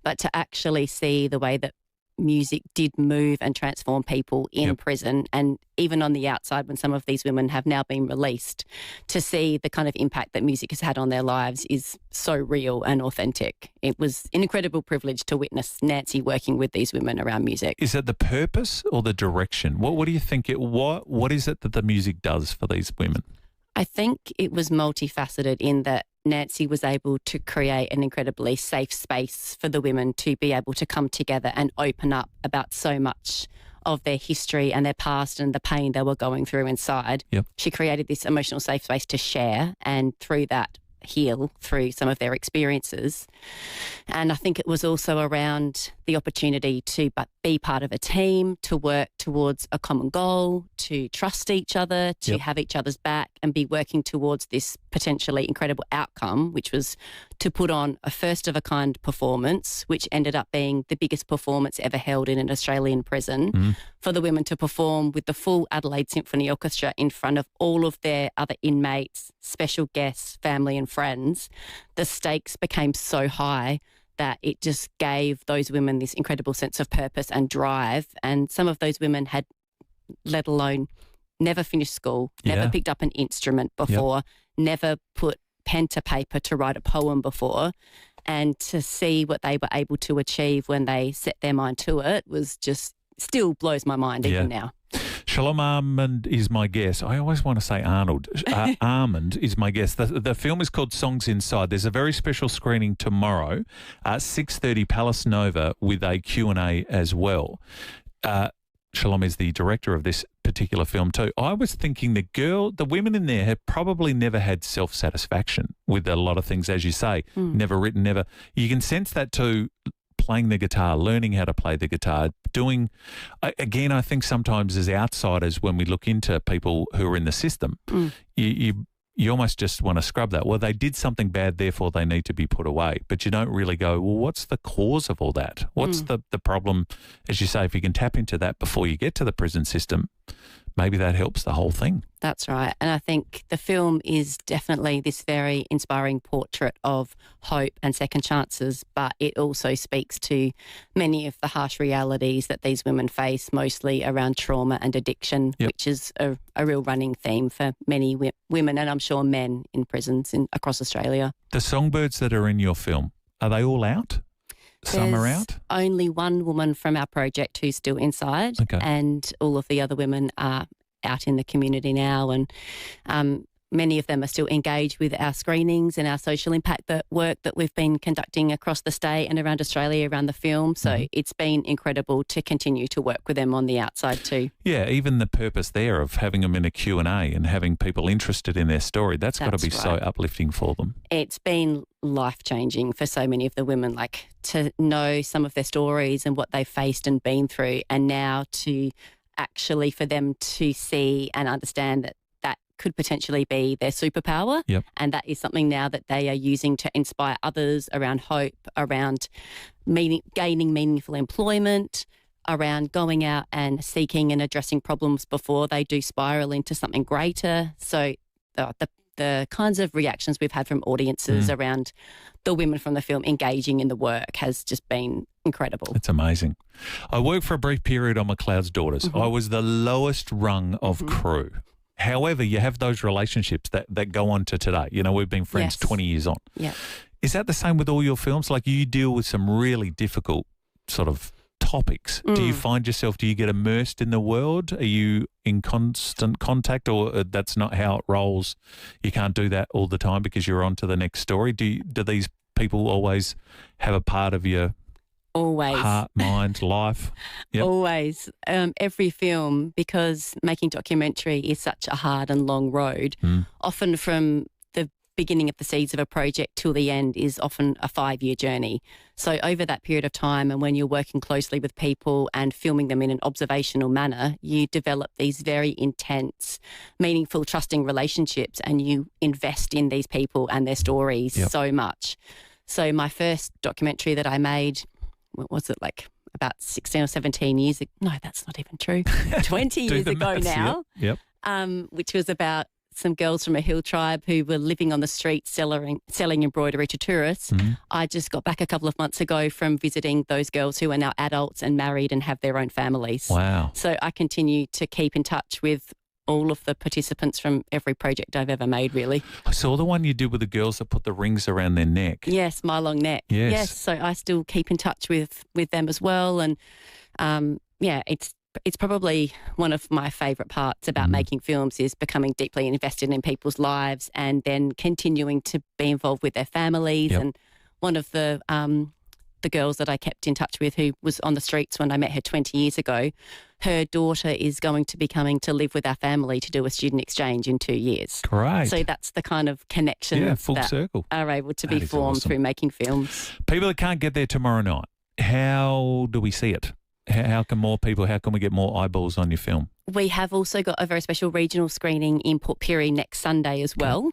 but to actually see the way that music did move and transform people in prison, and even on the outside when some of these women have now been released, to see the kind of impact that music has had on their lives is so real and authentic. It was an incredible privilege to witness Nancy working with these women around music. Is it the purpose or the direction? What do you think? What is it that the music does for these women? I think it was multifaceted in that Nancy was able to create an incredibly safe space for the women to be able to come together and open up about so much of their history and their past and the pain they were going through inside. She created this emotional safe space to share, and through that heal through some of their experiences. And I think it was also around the opportunity to be part of a team, to work towards a common goal, to trust each other, to have each other's back and be working towards this potentially incredible outcome, which was to put on a first-of-a-kind performance, which ended up being the biggest performance ever held in an Australian prison, for the women to perform with the full Adelaide Symphony Orchestra in front of all of their other inmates, special guests, family and friends. The stakes became so high that it just gave those women this incredible sense of purpose and drive. And some of those women had, let alone, never finished school, never picked up an instrument before, never put pen to paper to write a poem before. And to see what they were able to achieve when they set their mind to it was just still blows my mind even now. Shalom Armand is my guest. I always want to say Arnold. Armand is my guest. The film is called Songs Inside. There's a very special screening tomorrow, 6:30 Palace Nova, with a Q&A as well. Shalom is the director of this particular film too. I was thinking the women in there have probably never had self-satisfaction with a lot of things, as you say, never written, never. You can sense that too. Playing the guitar, learning how to play the guitar, doing, again, I think sometimes as outsiders, when we look into people who are in the system, you almost just want to scrub that. Well, they did something bad, therefore they need to be put away. But you don't really go, well, what's the cause of all that? What's the problem? As you say, if you can tap into that before you get to the prison system, maybe that helps the whole thing. That's right. And I think the film is definitely this very inspiring portrait of hope and second chances, but it also speaks to many of the harsh realities that these women face, mostly around trauma and addiction, which is a real running theme for many women and I'm sure men in prisons across Australia. The songbirds that are in your film, are they all out? Some are out? Only one woman from our project who's still inside, and all of the other women are out in the community now, and many of them are still engaged with our screenings and our social impact work that we've been conducting across the state and around Australia around the film. So it's been incredible to continue to work with them on the outside too. Yeah, even the purpose there of having them in a Q&A and having people interested in their story, that's got to be so uplifting for them. It's been life-changing for so many of the women, like to know some of their stories and what they've faced and been through, and now to actually for them to see and understand that could potentially be their superpower. And that is something now that they are using to inspire others around hope, around gaining meaningful employment, around going out and seeking and addressing problems before they do spiral into something greater. So the kinds of reactions we've had from audiences around the women from the film engaging in the work has just been incredible. It's amazing. I worked for a brief period on McLeod's Daughters. Mm-hmm. I was the lowest rung of crew. However, you have those relationships that go on to today. You know, we've been friends 20 years on. Yeah. Is that the same with all your films? Like, you deal with some really difficult sort of topics. Do you find yourself, do you get immersed in the world? Are you in constant contact, or that's not how it rolls? You can't do that all the time because you're on to the next story. Do these people always have a part of your heart, mind, life? Yep. Always. Every film, because making documentary is such a hard and long road, often from the beginning of the seeds of a project till the end is often a 5-year journey. So over that period of time, and when you're working closely with people and filming them in an observational manner, you develop these very intense, meaningful, trusting relationships, and you invest in these people and their stories so much. So my first documentary that I made, what was it, like about 16 or 17 years ago? No, that's not even true. 20 years ago now. Yep. Which was about some girls from a hill tribe who were living on the street selling embroidery to tourists. I just got back a couple of months ago from visiting those girls who are now adults and married and have their own families. Wow. So I continue to keep in touch with all of the participants from every project I've ever made, really. I saw the one you did with the girls that put the rings around their neck. Yes, My Long Neck. Yes. So I still keep in touch with them as well. And, it's probably one of my favourite parts about making films is becoming deeply invested in people's lives and then continuing to be involved with their families. And one of the girls that I kept in touch with, who was on the streets when I met her 20 years ago, her daughter is going to be coming to live with our family to do a student exchange in 2 years. Great. So that's the kind of connections full that circle. are able to be formed through making films. People that can't get there tomorrow night, how do we see it? How can we get more eyeballs on your film? We have also got a very special regional screening in Port Pirie next Sunday as well.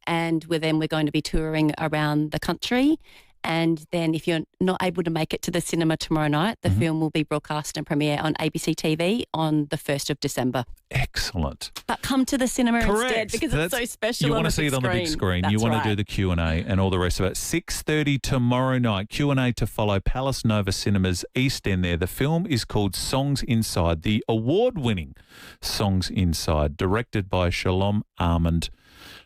And we're going to be touring around the country. And then if you're not able to make it to the cinema tomorrow night, the film will be broadcast and premiere on ABC TV on the 1st of December. Excellent. But come to the cinema instead, because it's so special. You want to see it on the big screen. You want to do the Q&A and all the rest of it. 6:30 tomorrow night. Q&A to follow. Palace Nova Cinemas East End there. The film is called Songs Inside, the award-winning Songs Inside, directed by Shalom Armand.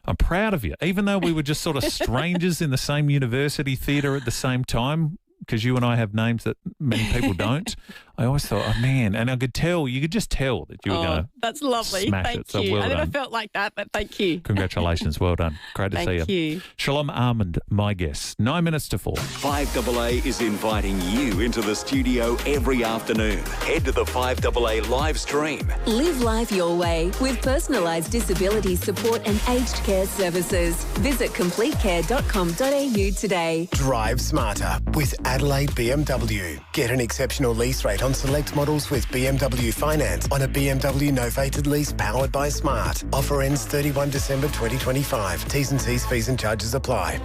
I'm proud of you, even though we were just sort of strangers in the same university theatre at the same time, because you and I have names that many people don't. I always thought, oh, man, and you could just tell that you were going to that's lovely. Smash thank it. So you. well I never done. felt like that, but thank you. Congratulations. Well done. Great to see you. Thank you. Shalom Armand, my guest. 9 minutes to 4. 5AA is inviting you into the studio every afternoon. Head to the 5AA live stream. Live life your way with personalised disability support and aged care services. Visit completecare.com.au today. Drive smarter with Adelaide BMW. Get an exceptional lease rate on select models with BMW Finance on a BMW novated lease powered by Smart. Offer ends 31 December 2025. T's and C's, fees and charges apply.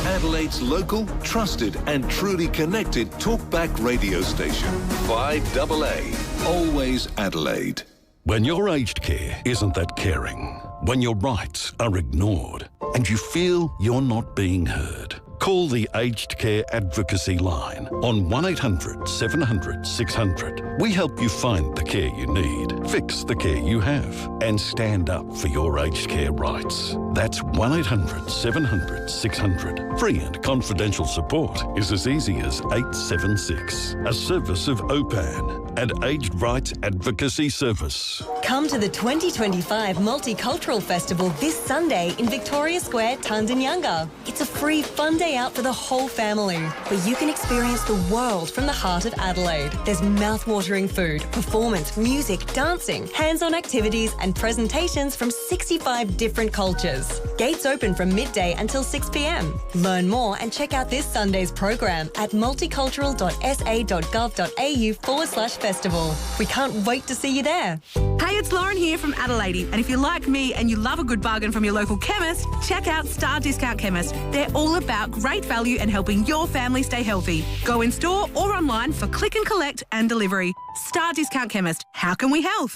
Adelaide's local, trusted and truly connected talkback radio station. 5AA. Always Adelaide. When your aged care isn't that caring, when your rights are ignored and you feel you're not being heard, call the Aged Care Advocacy Line on 1800 700 600. We help you find the care you need, fix the care you have, and stand up for your aged care rights. That's 1800 700 600. Free and confidential support is as easy as 876. A service of OPAN and Aged Rights Advocacy Service. Come to the 2025 Multicultural Festival this Sunday in Victoria Square, Tandanyanga. It's a free fun day out for the whole family, where you can experience the world from the heart of Adelaide. There's mouth-watering food, performance, music, dancing, hands-on activities and presentations from 65 different cultures. Gates open from midday until 6 p.m. Learn more and check out this Sunday's program at multicultural.sa.gov.au/festival. We can't wait to see you there. Hey, it's Lauren here from Adelaide, and if you're like me and you love a good bargain from your local chemist, check out Star Discount Chemist. They're all about great value and helping your family stay healthy. Go in store or online for click and collect and delivery. Star Discount Chemist. How can we help?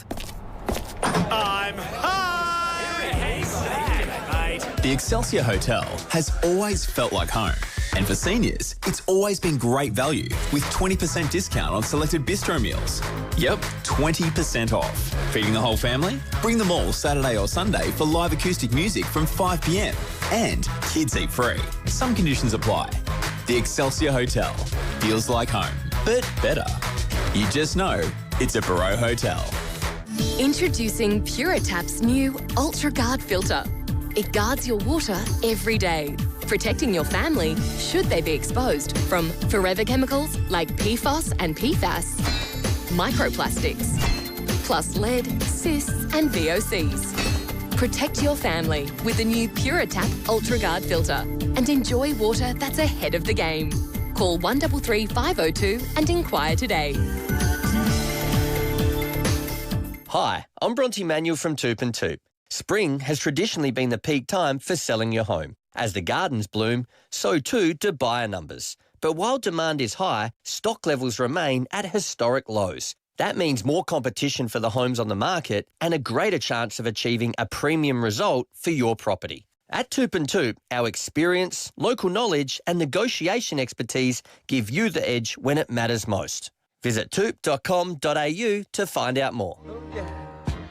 I'm high! The Excelsior Hotel has always felt like home. And for seniors, it's always been great value with 20% discount on selected bistro meals. Yep, 20% off. Feeding the whole family? Bring them all Saturday or Sunday for live acoustic music from 5 p.m. And kids eat free. Some conditions apply. The Excelsior Hotel feels like home, but better. You just know it's a Barreau Hotel. Introducing PuraTap's new Ultra Guard filter. It guards your water every day, protecting your family should they be exposed from forever chemicals like PFOS and PFAS, microplastics, plus lead, cysts and VOCs. Protect your family with the new PuraTap Ultra Guard filter and enjoy water that's ahead of the game. Call 133 502 and inquire today. Hi, I'm Bronte Manuel from Toop and Toop. Spring has traditionally been the peak time for selling your home. As the gardens bloom, so too do buyer numbers. But while demand is high, stock levels remain at historic lows. That means more competition for the homes on the market and a greater chance of achieving a premium result for your property. At Toop and Toop, our experience, local knowledge and negotiation expertise give you the edge when it matters most. Visit toop.com.au to find out more.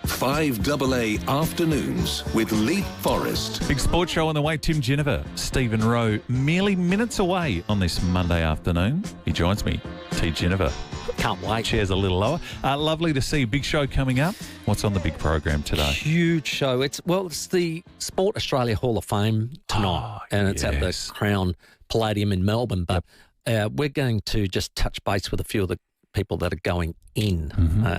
5AA Afternoons with Leith, Forrest. Big sports show on the way. Tim Ginniver, Stephen Rowe, merely minutes away on this Monday afternoon. He joins me, T. Ginniver. Can't wait. Chair's a little lower. Lovely to see. Big show coming up. What's on the big program today? Huge show. It's the Sport Australia Hall of Fame tonight, and it's at the Crown Palladium in Melbourne. But we're going to just touch base with a few of the people that are going in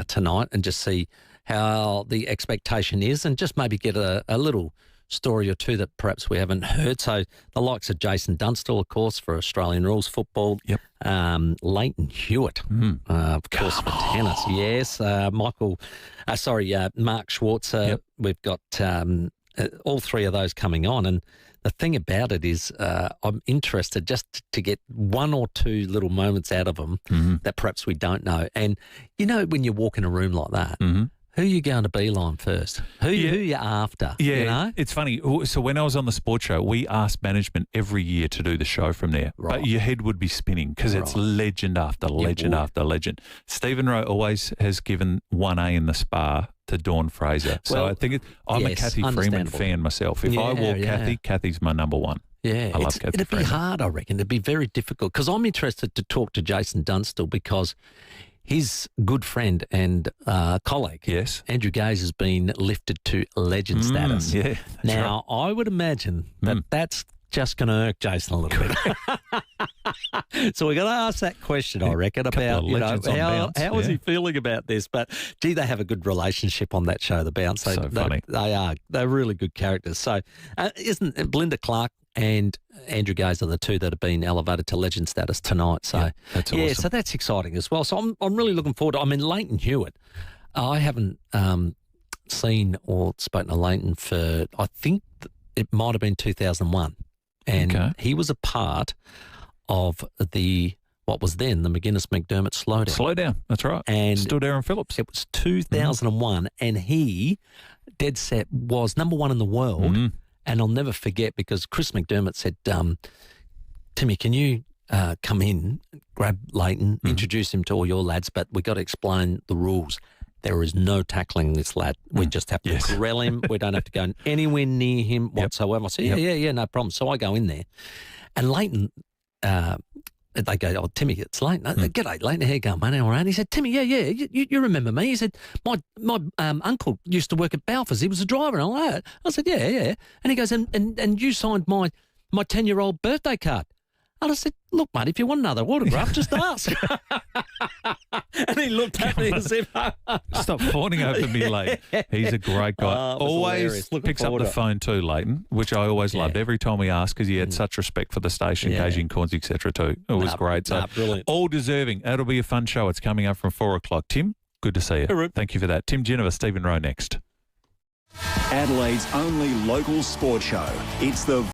tonight and just see how the expectation is and just maybe get a little story or two that perhaps we haven't heard. So the likes of Jason Dunstall, of course, for Australian rules football. Yep. Leighton Hewitt, of course, for tennis. Yes. Mark Schwarzer. Yep. We've got all three of those coming on. And the thing about it is I'm interested just to get one or two little moments out of them that perhaps we don't know. And, you know, when you walk in a room like that, who are you going to beeline first? Who are you after? Yeah, you know? It's funny. So when I was on the sports show, we asked management every year to do the show from there. Right. But your head would be spinning because it's legend after legend after legend. Stephen Rowe always has given 1A in the Spa to Dawn Fraser. So I think I'm a Kathy Freeman fan myself. If I walk Kathy's my number one. Yeah, I love Kathy it'd Freeman. be hard, I reckon. It'd be very difficult because I'm interested to talk to Jason Dunstall because his good friend and colleague, Andrew Gaze, has been lifted to legend status. Yeah, now, I would imagine that that's just going to irk Jason a little bit. So we're going to ask that question, I reckon, about how is he feeling about this. But, gee, they have a good relationship on that show, The Bounce. Funny. They're really good characters. So isn't Belinda Clark and Andrew Gaze are the two that have been elevated to legend status tonight. So that's awesome. So that's exciting as well. So I'm really looking forward to. I mean, Leighton Hewitt. I haven't seen or spoken to Leighton for. I think it might have been 2001, and he was a part of what was then the McGuinness-McDermott slowdown. Slowdown. That's right. And stood Aaron Phillips. It was 2001, and he dead set was number one in the world. And I'll never forget because Chris McDermott said, Timmy, can you come in, grab Leighton, introduce him to all your lads, but we got to explain the rules. There is no tackling this lad. We just have to grill him. We don't have to go anywhere near him whatsoever. I said, yeah, no problem. So I go in there. And Leighton, they go, oh, Timmy, it's Leighton. G'day, Leighton. How you going, mate? All right. He said, Timmy, you remember me? He said, my uncle used to work at Balfour's. He was a driver and all that. I said, yeah. And he goes, and you signed my 10-year-old birthday card. And I said, look, mate, if you want another autograph, just ask. And he looked at me as if... Stop fawning over me, Leighton. He's a great guy. Always picks up the phone too, Leighton, which I always loved every time we asked because he had such respect for the station, Gauging Corns, etc. too. It was great. So brilliant. All deserving. That'll be a fun show. It's coming up from 4 o'clock. Tim, good to see you. Hooroo. Thank you for that. Tim Ginniver, Stephen Rowe next. Adelaide's only local sport show. It's the